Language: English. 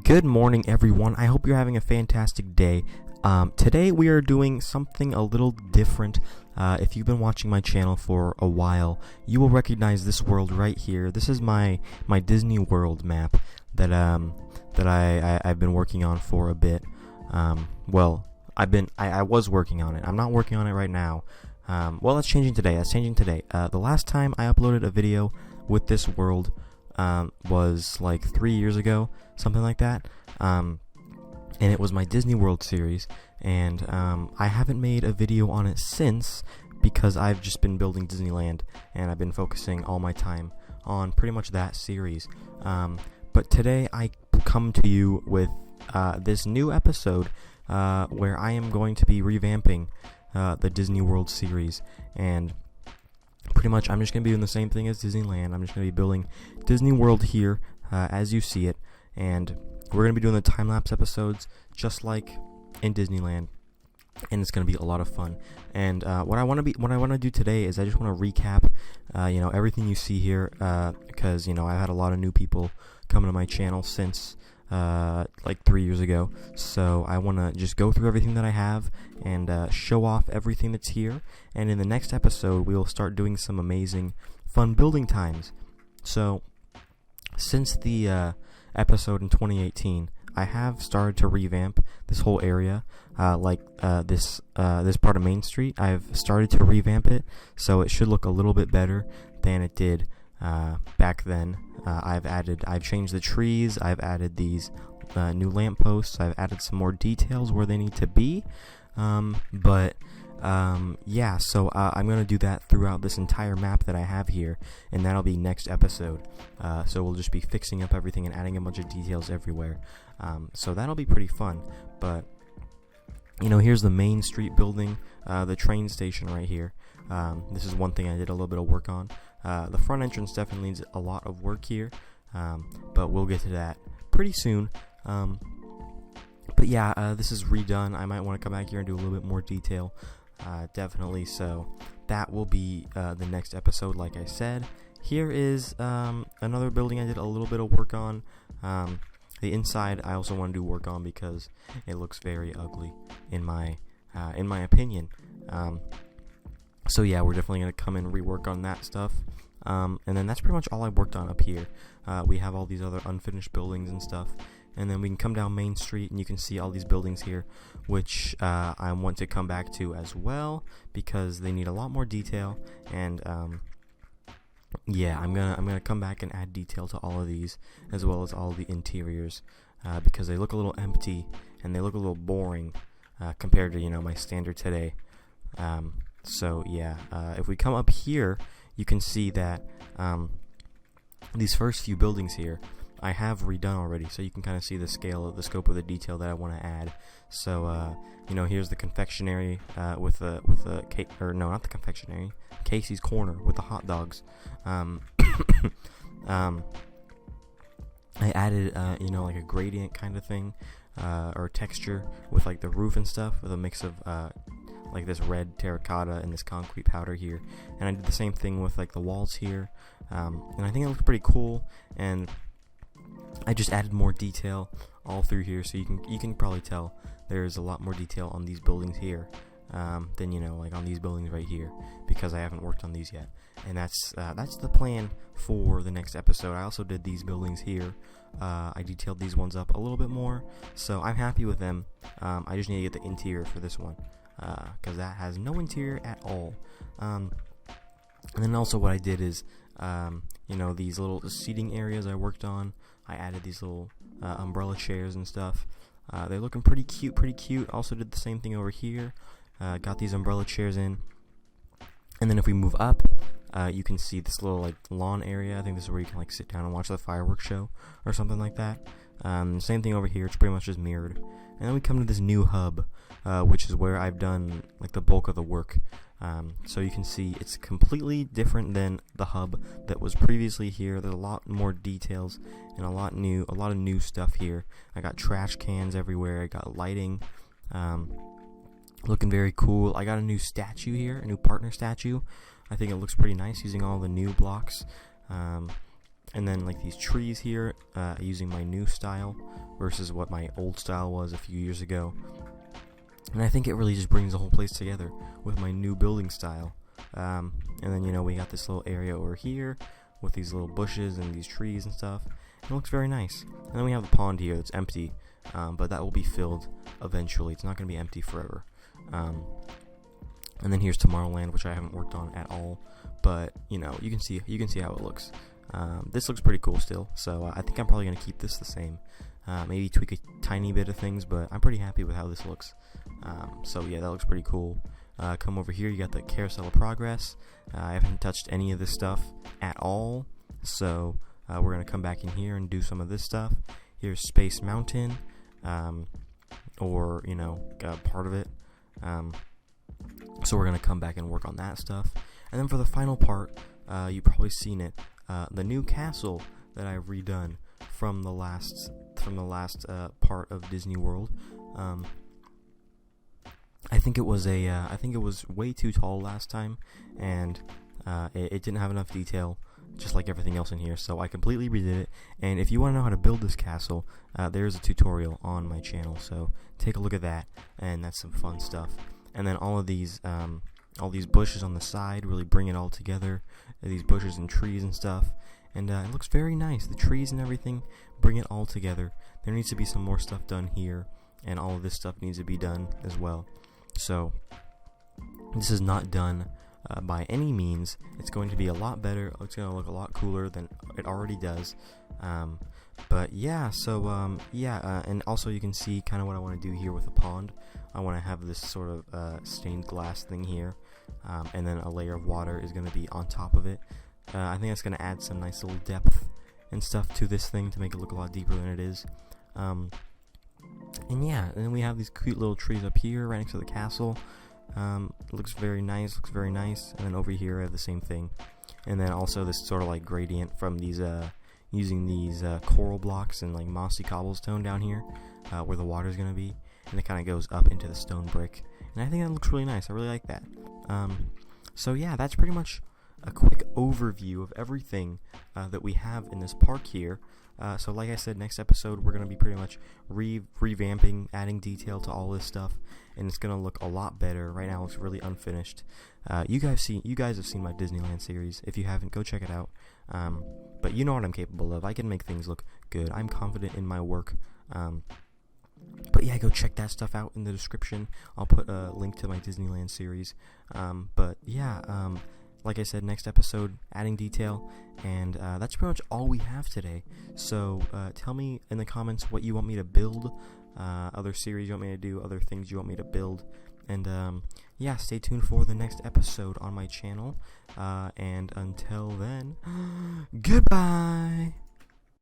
Good morning, everyone. I hope you're having a fantastic day. Today we are doing something a little different. If you've been watching my channel for a while, you will recognize this world right here. This is my Disneyworld map that I've been working on for a bit. I was working on it. I'm not working on it right now. That's changing today. The last time I uploaded a video with this world was like 3 years ago, something like that, and it was my Disney World series, and I haven't made a video on it since because I've just been building Disneyland, and I've been focusing all my time on pretty much that series. But today I come to you with this new episode where I am going to be revamping the Disney World series, and pretty much I'm just going to be doing the same thing as Disneyland. I'm just going to be building Disney World here as you see it, and we're going to be doing the time-lapse episodes just like in Disneyland, and it's going to be a lot of fun. And what I want to do today is I just want to recap everything you see here, because I've had a lot of new people coming to my channel since like 3 years ago, so I want to just go through everything that I have and show off everything that's here. And in the next episode we will start doing some amazing fun building times. So since the episode in 2018, I have started to revamp this whole area, this part of Main Street. I've started to revamp it, so it should look a little bit better than it did back then. I've changed the trees, I've added these new lampposts, I've added some more details where they need to be, so I'm going to do that throughout this entire map that I have here, and that'll be next episode. So we'll just be fixing up everything and adding a bunch of details everywhere, so that'll be pretty fun. But here's the Main Street building, the train station right here. This is one thing I did a little bit of work on. The front entrance definitely needs a lot of work here, but we'll get to that pretty soon. This is redone. I might want to come back here and do a little bit more detail, definitely. So that will be the next episode, like I said. Here is another building I did a little bit of work on. The inside I also want to do work on because it looks very ugly in my opinion. So yeah, we're definitely going to come and rework on that stuff. And then that's pretty much all I worked on up here. We have all these other unfinished buildings and stuff. And then we can come down Main Street and you can see all these buildings here, which I want to come back to as well because they need a lot more detail. And I'm gonna come back and add detail to all of these, as well as all the interiors, because they look a little empty and they look a little boring compared to my standard today. If we come up here, you can see that these first few buildings here I have redone already, so you can kind of see the scope of the detail that I want to add. So here's the confectionery with the cake, or no, not the confectionery, Casey's Corner with the hot dogs. I added like a gradient kind of thing, or texture with like the roof and stuff, with a mix of like this red terracotta and this concrete powder here. And I did the same thing with like the walls here, and I think it looks pretty cool. And I just added more detail all through here, so you can probably tell there's a lot more detail on these buildings here than like on these buildings right here, because I haven't worked on these yet. And that's the plan for the next episode. I also did these buildings here. I detailed these ones up a little bit more, so I'm happy with them. I just need to get the interior for this one, because that has no interior at all. And then also what I did is these little seating areas I worked on. I added these little umbrella chairs and stuff. They're looking pretty cute. Also did the same thing over here. Got these umbrella chairs in. And then if we move up, you can see this little like lawn area. I think this is where you can like sit down and watch the fireworks show or something like that. Same thing over here. It's pretty much just mirrored. And then we come to this new hub, which is where I've done like the bulk of the work. So you can see it's completely different than the hub that was previously here. There's a lot more details and a lot of new stuff here. I got trash cans everywhere. I got lighting, looking very cool. I got a new statue here, a new partner statue. I think it looks pretty nice using all the new blocks. and then like these trees here, using my new style versus what my old style was a few years ago. And I think it really just brings the whole place together with my new building style. And then, you know, we got this little area over here with these little bushes and these trees and stuff. It looks very nice. And then we have the pond here that's empty, but that will be filled eventually. It's not going to be empty forever. And then here's Tomorrowland, which I haven't worked on at all, but you know, you can see how it looks. This looks pretty cool still, so I think I'm probably going to keep this the same. Maybe tweak a tiny bit of things, but I'm pretty happy with how this looks. So yeah, that looks pretty cool. Come over here, you got the Carousel of Progress. I haven't touched any of this stuff at all, so we're going to come back in here and do some of this stuff. Here's Space Mountain, or, you know, part of it. So we're going to come back and work on that stuff. And then for the final part, you've probably seen it, the new castle that I've redone from the last part of Disneyworld. I think it was way too tall last time, and it didn't have enough detail, just like everything else in here. So I completely redid it. And if you want to know how to build this castle, there's a tutorial on my channel. So take a look at that, and that's some fun stuff. And then all these bushes on the side really bring it all together. These bushes and trees and stuff. And it looks very nice. The trees and everything bring it all together. There needs to be some more stuff done here, and all of this stuff needs to be done as well. So this is not done by any means. It's going to be a lot better. It's going to look a lot cooler than it already does. But yeah, so and also you can see kind of what I want to do here with the pond. I want to have this sort of stained glass thing here, and then a layer of water is going to be on top of it. I think that's going to add some nice little depth and stuff to this thing to make it look a lot deeper than it is. And yeah, and then we have these cute little trees up here right next to the castle. It looks very nice, And then over here I have the same thing. And then also this sort of like gradient from these, using these coral blocks and like mossy cobblestone down here, where the water's going to be. And it kind of goes up into the stone brick. And I think that looks really nice. I really like that. So yeah, that's pretty much a quick overview of everything that we have in this park here. So like I said, next episode we're going to be pretty much revamping, adding detail to all this stuff, and it's going to look a lot better. Right now it's really unfinished. You guys have seen my Disneyland series. If you haven't, go check it out. But you know what I'm capable of. I can make things look good. I'm confident in my work. But yeah, go check that stuff out in the description. I'll put a link to my Disneyland series. But yeah, like I said, next episode, adding detail, and that's pretty much all we have today. So tell me in the comments what you want me to build, other series you want me to do, other things you want me to build, and yeah, stay tuned for the next episode on my channel, and until then, goodbye!